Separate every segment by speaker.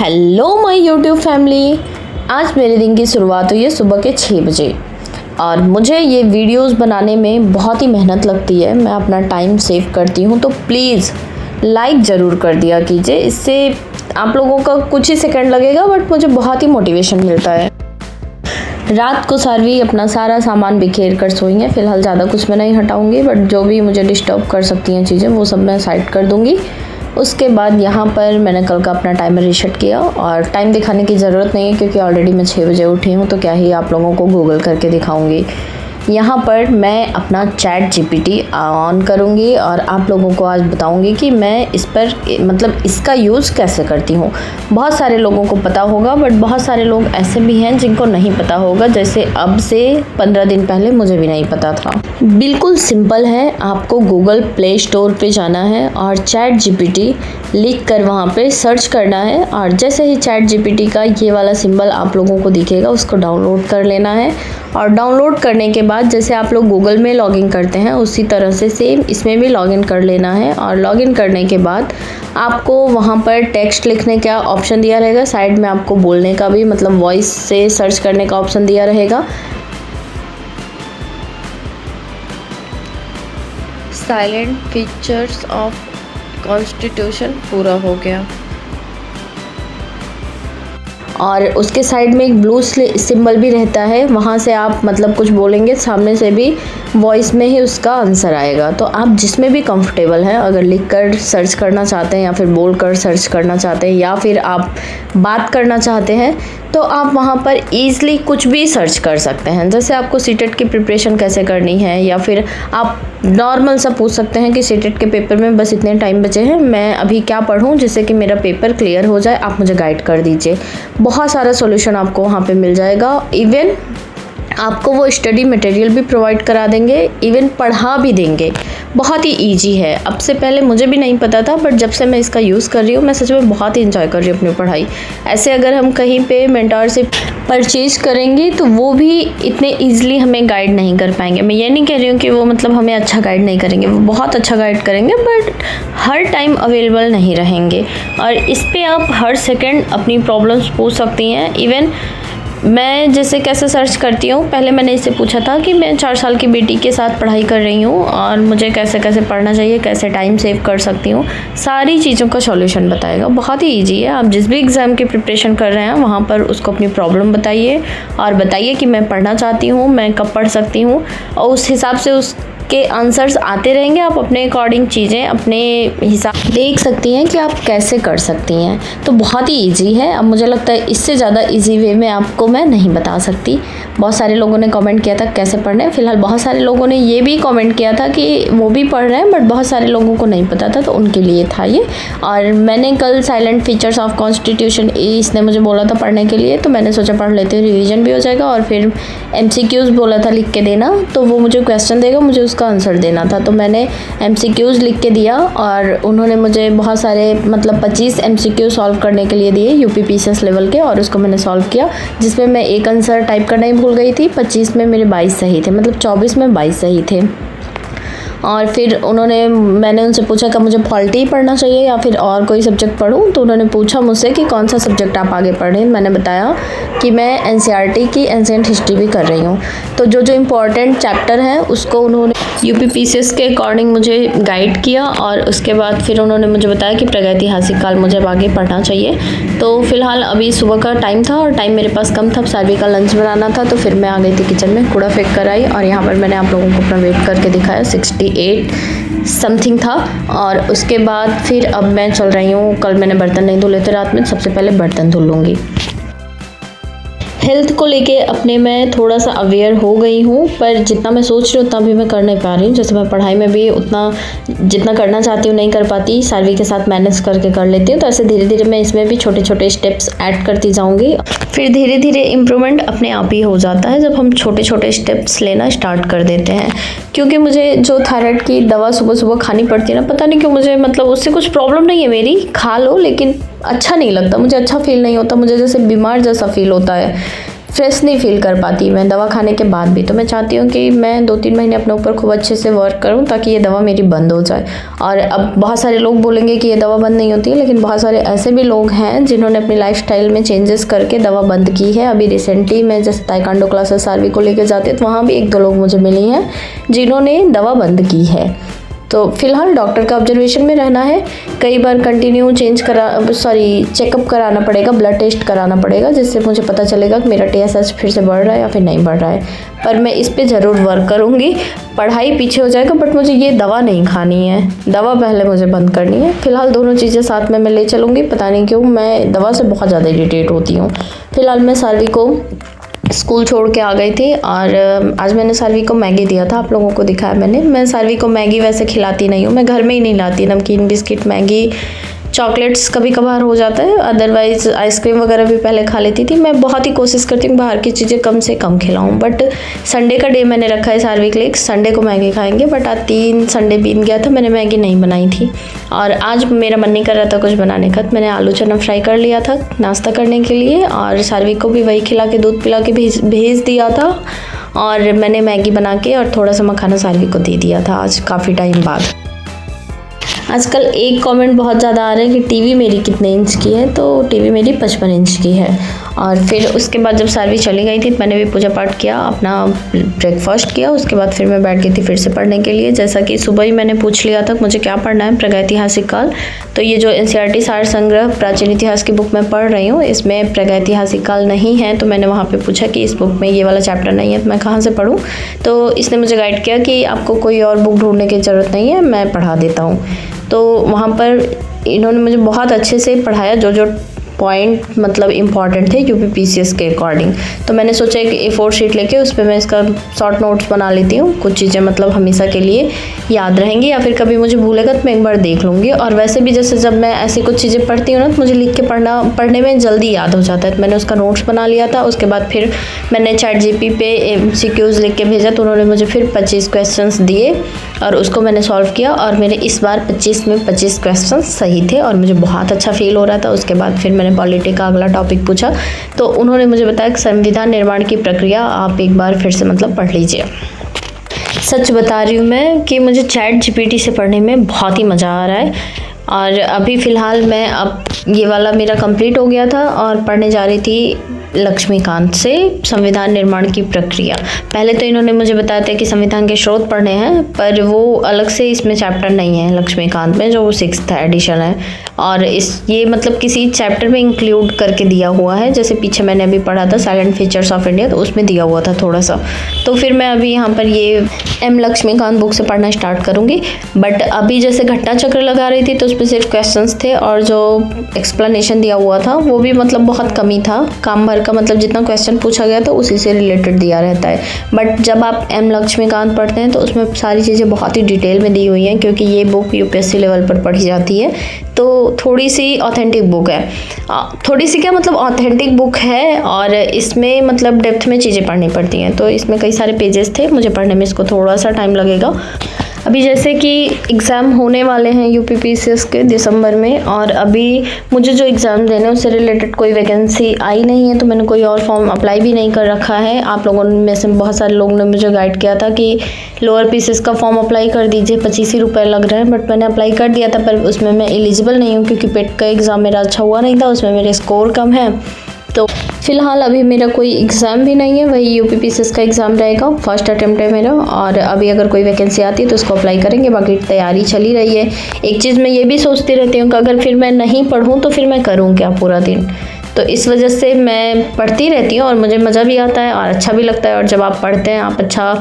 Speaker 1: Hello my YouTube family. आज मेरे दिन की शुरुआत हुई है सुबह के 6 बजे और मुझे ये वीडियोस बनाने में बहुत ही मेहनत लगती है। मैं अपना टाइम सेव करती हूँ, तो प्लीज़ लाइक ज़रूर कर दिया कीजिए। इससे आप लोगों का कुछ ही सेकंड लगेगा, बट मुझे बहुत ही मोटिवेशन मिलता है। रात को सारवी अपना सारा सामान बिखेर कर सोई है। फ़िलहाल ज़्यादा कुछ मैं नहीं हटाऊँगी, बट जो भी मुझे डिस्टर्ब कर सकती हैं चीज़ें वो सब मैं साइड कर दूँगी। उसके बाद यहाँ पर मैंने कल का अपना टाइमर रीसेट किया और टाइम दिखाने की ज़रूरत नहीं है क्योंकि ऑलरेडी मैं 6 बजे उठी हूँ, तो क्या ही आप लोगों को गूगल करके दिखाऊंगी। यहाँ पर मैं अपना चैट जीपीटी ऑन करूँगी और आप लोगों को आज बताऊँगी कि मैं इस पर मतलब इसका यूज़ कैसे करती हूँ। बहुत सारे लोगों को पता होगा, बट बहुत सारे लोग ऐसे भी हैं जिनको नहीं पता होगा। जैसे अब से 15 दिन पहले मुझे भी नहीं पता था। बिल्कुल सिंपल है, आपको गूगल प्ले स्टोर पे जाना है और चैट जीपीटी लिख कर वहाँ पे सर्च करना है और जैसे ही चैट जीपीटी का ये वाला सिंबल आप लोगों को दिखेगा उसको डाउनलोड कर लेना है। और डाउनलोड करने के बाद जैसे आप लोग गूगल में लॉगिन करते हैं उसी तरह से सेम इसमें भी लॉगिन कर लेना है। और लॉगिन करने के बाद आपको वहाँ पर टेक्स्ट लिखने का ऑप्शन दिया रहेगा, साइड में आपको बोलने का भी मतलब वॉइस से सर्च करने का ऑप्शन दिया रहेगा। साइलेंट फीचर्स ऑफ कॉन्स्टिट्यूशन पूरा हो गया और उसके साइड में एक ब्लू सिंबल भी रहता है, वहाँ से आप मतलब कुछ बोलेंगे सामने से भी वॉइस में ही उसका आंसर आएगा। तो आप जिसमें भी कंफर्टेबल हैं, अगर लिखकर सर्च करना चाहते हैं या फिर बोलकर सर्च करना चाहते हैं या फिर आप बात करना चाहते हैं, तो आप वहाँ पर ईज़िली कुछ भी सर्च कर सकते हैं। जैसे आपको सीटेट की प्रिपरेशन कैसे करनी है या फिर आप नॉर्मल सा पूछ सकते हैं कि सीटेट के पेपर में बस इतने टाइम बचे हैं, मैं अभी क्या पढूं जिससे कि मेरा पेपर क्लियर हो जाए, आप मुझे गाइड कर दीजिए। बहुत सारा सॉल्यूशन आपको वहाँ पे मिल जाएगा। इवन आपको वो स्टडी मटेरियल भी प्रोवाइड करा देंगे, इवन पढ़ा भी देंगे। बहुत ही इजी है। अब से पहले मुझे भी नहीं पता था, बट जब से मैं इसका यूज़ कर रही हूँ मैं सच में बहुत ही इंजॉय कर रही हूँ अपनी पढ़ाई। ऐसे अगर हम कहीं पे मेंटर से परचेज करेंगे तो वो भी इतने ईजिली हमें गाइड नहीं कर पाएंगे। मैं ये नहीं कह रही हूँ कि वो मतलब हमें अच्छा गाइड नहीं करेंगे, वो बहुत अच्छा गाइड करेंगे, बट हर टाइम अवेलेबल नहीं रहेंगे। और इस पर आप हर सेकेंड अपनी प्रॉब्लम्स पूछ सकती हैं। इवन मैं जैसे कैसे सर्च करती हूँ, पहले मैंने इससे पूछा था कि मैं 4 साल की बेटी के साथ पढ़ाई कर रही हूँ और मुझे कैसे कैसे पढ़ना चाहिए, कैसे टाइम सेव कर सकती हूँ, सारी चीज़ों का सॉल्यूशन बताएगा। बहुत ही इजी है। आप जिस भी एग्ज़ाम की प्रिपरेशन कर रहे हैं वहाँ पर उसको अपनी प्रॉब्लम बताइए और बताइए कि मैं पढ़ना चाहती हूँ, मैं कब पढ़ सकती हूँ, और उस हिसाब से उसके आंसर्स आते रहेंगे। आप अपने अकॉर्डिंग चीज़ें अपने हिसाब देख सकती हैं कि आप कैसे कर सकती हैं। तो बहुत ही इजी है। अब मुझे लगता है इससे ज़्यादा इजी वे में आपको मैं नहीं बता सकती। बहुत सारे लोगों ने कमेंट किया था कैसे पढ़ना है। फ़िलहाल बहुत सारे लोगों ने ये भी कमेंट किया था कि वो भी पढ़ रहे हैं, बट बहुत सारे लोगों को नहीं पता था, तो उनके लिए था ये। और मैंने कल साइलेंट फीचर्स ऑफ कॉन्स्टिट्यूशन इसने मुझे बोला था पढ़ने के लिए, तो मैंने सोचा पढ़ लेते हैं, रिवीजन भी हो जाएगा। और फिर MCQs बोला था लिख के देना, तो वो मुझे क्वेश्चन देगा, मुझे उसका आंसर देना था। तो मैंने MCQs लिख के दिया और उन्होंने मुझे बहुत सारे मतलब 25 MCQ सॉल्व करने के लिए दिए UP PCS लेवल के, और उसको मैंने सॉल्व किया, जिसमें मैं एक आंसर टाइप करना ही भूल गई थी। 25 में मेरे 22 सही थे, मतलब 24 में 22 सही थे। और फिर मैंने उनसे पूछा कि मुझे पॉलिटी पढ़ना चाहिए या फिर और कोई सब्जेक्ट पढूं, तो उन्होंने पूछा मुझसे कि कौन सा सब्जेक्ट आप आगे पढ़ रहे हैं। मैंने बताया कि मैं NCERT की एंशिएंट हिस्ट्री भी कर रही हूँ। तो जो इम्पोर्टेंट चैप्टर हैं उसको उन्होंने UP PCS के अकॉर्डिंग मुझे गाइड किया, और उसके बाद फिर उन्होंने मुझे बताया कि प्रागैतिहासिक काल मुझे अब आगे पढ़ना चाहिए। तो फिलहाल अभी सुबह का टाइम था और टाइम मेरे पास कम था, सारवी का लंच बनाना था, तो फिर मैं आ गई थी किचन में, कूड़ा फेंक कर आई। और यहाँ पर मैंने आप लोगों को अपना वेट करके दिखाया, 68 समथिंग था। और उसके बाद फिर अब मैं चल रही हूँ, कल मैंने बर्तन नहीं धुले थे रात में, सबसे पहले बर्तन धुल लूँगी। हेल्थ को लेके अपने मैं थोड़ा सा अवेयर हो गई हूँ, पर जितना मैं सोच रही हूँ उतना भी मैं कर नहीं पा रही हूँ। जैसे मैं पढ़ाई में भी उतना जितना करना चाहती हूँ नहीं कर पाती, सारवी के साथ मैनेज करके कर लेती हूँ। तो ऐसे धीरे धीरे मैं इसमें भी छोटे छोटे स्टेप्स ऐड करती जाऊँगी, फिर धीरे धीरे इम्प्रूवमेंट अपने आप ही हो जाता है जब हम छोटे छोटे स्टेप्स लेना स्टार्ट कर देते हैं। क्योंकि मुझे जो थायराइड की दवा सुबह सुबह खानी पड़ती है ना, पता नहीं क्यों मुझे मतलब उससे कुछ प्रॉब्लम नहीं है मेरी, खा लो, लेकिन अच्छा नहीं लगता मुझे, अच्छा फील नहीं होता मुझे, जैसे बीमार जैसा फील होता है। फ्रेश नहीं फील कर पाती मैं दवा खाने के बाद भी। तो मैं चाहती हूँ कि मैं 2-3 महीने अपने ऊपर खूब अच्छे से वर्क करूँ ताकि ये दवा मेरी बंद हो जाए। और अब बहुत सारे लोग बोलेंगे कि ये दवा बंद नहीं होती है, लेकिन बहुत सारे ऐसे भी लोग हैं जिन्होंने अपनी लाइफस्टाइल में चेंजेस करके दवा बंद की है। अभी रिसेंटली मैं जैसे ताइक्वांडो क्लासेस सार्वी को लेकर जाती हूँ तो वहाँ भी 1-2 लोग मुझे मिली हैं जिन्होंने दवा बंद की है। तो फिलहाल डॉक्टर का ऑब्जर्वेशन में रहना है। कई बार कंटिन्यू चेकअप कराना पड़ेगा, ब्लड टेस्ट कराना पड़ेगा, जिससे मुझे पता चलेगा कि मेरा TSH फिर से बढ़ रहा है या फिर नहीं बढ़ रहा है। पर मैं इस पे ज़रूर वर्क करूँगी। पढ़ाई पीछे हो जाएगा बट मुझे ये दवा नहीं खानी है, दवा पहले मुझे बंद करनी है। फिलहाल दोनों चीज़ें साथ में मैं ले चलूँगी। पता नहीं क्यों मैं दवा से बहुत ज़्यादा इरिटेट होती हूँ। फिलहाल मैं सार्वी को स्कूल छोड़ के आ गई थी और आज मैंने सार्वी को मैगी दिया था, आप लोगों को दिखाया मैंने। मैं सार्वी को मैगी वैसे खिलाती नहीं हूँ, मैं घर में ही नहीं लाती। नमकीन, बिस्किट, मैगी, चॉकलेट्स कभी कभार हो जाता है, अदरवाइज़ आइसक्रीम वगैरह भी पहले खा लेती थी। मैं बहुत ही कोशिश करती हूँ बाहर की चीज़ें कम से कम खिलाऊँ। बट संडे का डे मैंने रखा है सार्वी के लिए, संडे को मैगी खाएंगे। बट आज 3 संडे बीत गया था, मैंने मैगी नहीं बनाई थी और आज मेरा मन नहीं कर रहा था कुछ बनाने का। मैंने आलू चना फ्राई कर लिया था नाश्ता करने के लिए और सार्वी को भी वही खिला के दूध पिला के भेज दिया था। और मैंने मैगी बना के और थोड़ा सा मखाना सार्वी को दे दिया था आज काफ़ी टाइम बाद। आजकल एक कमेंट बहुत ज़्यादा आ रहा है कि टीवी मेरी कितने इंच की है, तो टीवी मेरी 55 इंच की है। और फिर उसके बाद जब सार्वी चली गई थी मैंने भी पूजा पाठ किया, अपना ब्रेकफास्ट किया, उसके बाद फिर मैं बैठ गई थी फिर से पढ़ने के लिए। जैसा कि सुबह ही मैंने पूछ लिया था मुझे क्या पढ़ना है, प्रागैतिहासिक काल। तो ये जो NCERT सार संग्रह प्राचीन इतिहास की बुक मैं पढ़ रही हूँ, इसमें प्रागैतिहासिक काल नहीं है। तो मैंने वहाँ पर पूछा कि इस बुक में ये वाला चैप्टर नहीं है तो मैं कहाँ से पढ़ूँ। तो इसने मुझे गाइड किया कि आपको कोई और बुक ढूंढने की ज़रूरत नहीं है, मैं पढ़ा देता हूँ। तो वहाँ पर इन्होंने मुझे बहुत अच्छे से पढ़ाया, जो पॉइंट मतलब इम्पॉर्टेंट थे UPPCS के अकॉर्डिंग। तो मैंने सोचा कि A4 शीट लेके उस पर मैं इसका शॉर्ट नोट्स बना लेती हूँ। कुछ चीज़ें मतलब हमेशा के लिए याद रहेंगी या फिर कभी मुझे भूलेगा तो मैं एक बार देख लूँगी। और वैसे भी जैसे जब मैं ऐसी कुछ चीज़ें पढ़ती हूँ ना तो मुझे लिख के पढ़ने में जल्दी याद हो जाता है। तो मैंने उसका नोट्स बना लिया था। उसके बाद फिर मैंने ChatGPT पे MCQs लिख के भेजा तो उन्होंने मुझे फिर 25 क्वेश्चंस दिए और उसको मैंने सॉल्व किया और मेरे इस बार 25 में 25 क्वेश्चन सही थे और मुझे बहुत अच्छा फील हो रहा था। उसके बाद फिर मैंने पॉलिटी का अगला टॉपिक पूछा तो उन्होंने मुझे बताया कि संविधान निर्माण की प्रक्रिया आप एक बार फिर से मतलब पढ़ लीजिए। सच बता रही हूँ मैं कि मुझे ChatGPT से पढ़ने में बहुत ही मज़ा आ रहा है। और अभी फ़िलहाल मैं अब ये वाला मेरा कंप्लीट हो गया था और पढ़ने जा रही थी लक्ष्मीकांत से संविधान निर्माण की प्रक्रिया। पहले तो इन्होंने मुझे बताया था कि संविधान के स्रोत पढ़ने हैं, पर वो अलग से इसमें चैप्टर नहीं है लक्ष्मीकांत में, जो 6th एडिशन है। और ये मतलब किसी चैप्टर में इंक्लूड करके दिया हुआ है। जैसे पीछे मैंने अभी पढ़ा था साइलेंट फीचर्स ऑफ इंडिया, तो उसमें दिया हुआ था थोड़ा सा। तो फिर मैं अभी यहाँ पर ये M लक्ष्मीकांत बुक से पढ़ना स्टार्ट करूँगी। बट अभी जैसे घटना चक्र लगा रही थी तो उसमें सिर्फ क्वेश्चंस थे और जो एक्सप्लेनेशन दिया हुआ था वो भी मतलब बहुत कम ही था। काम भर का मतलब जितना क्वेश्चन पूछा गया था उसी से रिलेटेड दिया रहता है। बट जब आप M लक्ष्मीकांत पढ़ते हैं तो उसमें सारी चीज़ें बहुत ही डिटेल में दी हुई हैं, क्योंकि ये बुक UPSC लेवल पर पढ़ी जाती है। तो थोड़ी सी ऑथेंटिक बुक है, थोड़ी सी क्या मतलब ऑथेंटिक बुक है और इसमें मतलब डेप्थ में चीज़ें पढ़नी पड़ती हैं। तो इसमें कई सारे पेजेस थे, मुझे पढ़ने में इसको थोड़ा सा टाइम लगेगा। अभी जैसे कि एग्ज़ाम होने वाले हैं UPPCS के दिसंबर में, और अभी मुझे जो एग्ज़ाम देने उससे रिलेटेड कोई वैकेंसी आई नहीं है, तो मैंने कोई और फॉर्म अप्लाई भी नहीं कर रखा है। आप लोगों में से बहुत सारे लोगों ने मुझे गाइड किया था कि लोअर पीसीएस का फॉर्म अप्लाई कर दीजिए, 25 ही रुपये लग रहे हैं। बट मैंने अप्लाई कर दिया था, पर उसमें मैं एलिजिबल नहीं हूँ क्योंकि पेट का एग्ज़ाम मेरा अच्छा हुआ नहीं था, उसमें मेरे स्कोर कम है। तो फ़िलहाल अभी मेरा कोई एग्ज़ाम भी नहीं है, वही UPPCS का एग्ज़ाम रहेगा, फर्स्ट अटेम्प्ट है मेरा। और अभी अगर कोई वैकेंसी आती है तो उसको अप्लाई करेंगे, बाकी तैयारी चली रही है। एक चीज़ मैं ये भी सोचती रहती हूँ कि अगर फिर मैं नहीं पढ़ूँ तो फिर मैं करूँ क्या पूरा दिन। तो इस वजह से मैं पढ़ती रहती हूँ और मुझे मज़ा भी आता है और अच्छा भी लगता है। और जब आप पढ़ते हैं, आप अच्छा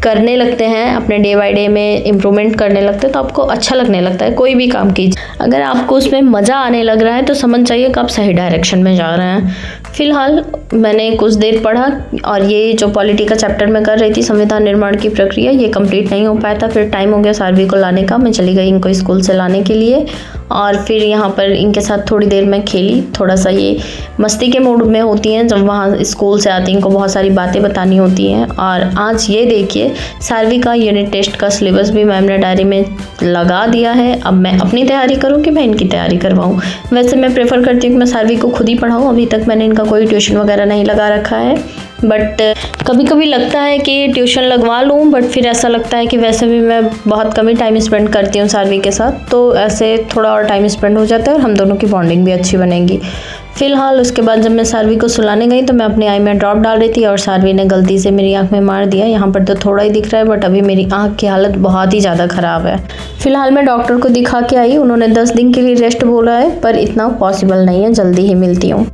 Speaker 1: करने लगते हैं, अपने डे बाय डे में इम्प्रूवमेंट करने लगते हैं, तो आपको अच्छा लगने लगता है कोई भी काम कीजिए। अगर आपको उसमें मज़ा आने लग रहा है तो समझ जाइए कि आप सही डायरेक्शन में जा रहे हैं। फ़िलहाल मैंने कुछ देर पढ़ा और ये जो पॉलिटी का चैप्टर मैं कर रही थी, संविधान निर्माण की प्रक्रिया, ये कंप्लीट नहीं हो पाया था। फिर टाइम हो गया सार्वी को लाने का, मैं चली गई इनको स्कूल से लाने के लिए। और फिर यहाँ पर इनके साथ थोड़ी देर मैं खेली। थोड़ा सा ये मस्ती के मूड में होती हैं जब वहाँ स्कूल से आती हैं, इनको बहुत सारी बातें बतानी होती हैं। और आज ये देखिए सार्वी का यूनिट टेस्ट का सिलेबस भी मैम ने डायरी में लगा दिया है। अब मैं अपनी तैयारी करूँ कि मैं इनकी तैयारी करवाऊँ। वैसे मैं प्रेफर करती हूँ कि मैं सार्वी को खुद ही पढ़ाऊँ। अभी तक मैंने इनका कोई ट्यूशन वगैरह नहीं लगा रखा है, बट कभी कभी लगता है कि ट्यूशन लगवा लूँ, बट फिर ऐसा लगता है कि वैसे भी मैं बहुत कम ही टाइम स्पेंड करती हूँ सार्वी के साथ, तो ऐसे थोड़ा और टाइम स्पेंड हो जाता है और हम दोनों की बॉन्डिंग भी अच्छी बनेगी। फिलहाल उसके बाद जब मैं सार्वी को सुलाने गई तो मैं अपनी आई में ड्रॉप डाल रही थी और सार्वी ने गलती से मेरी आंख में मार दिया। यहाँ पर तो थोड़ा ही दिख रहा है, बट अभी मेरी आंख की हालत बहुत ही ज़्यादा ख़राब है। फिलहाल मैं डॉक्टर को दिखा के आई, उन्होंने 10 दिन के लिए रेस्ट बोला है, पर इतना पॉसिबल नहीं है, जल्दी ही मिलती हूँ।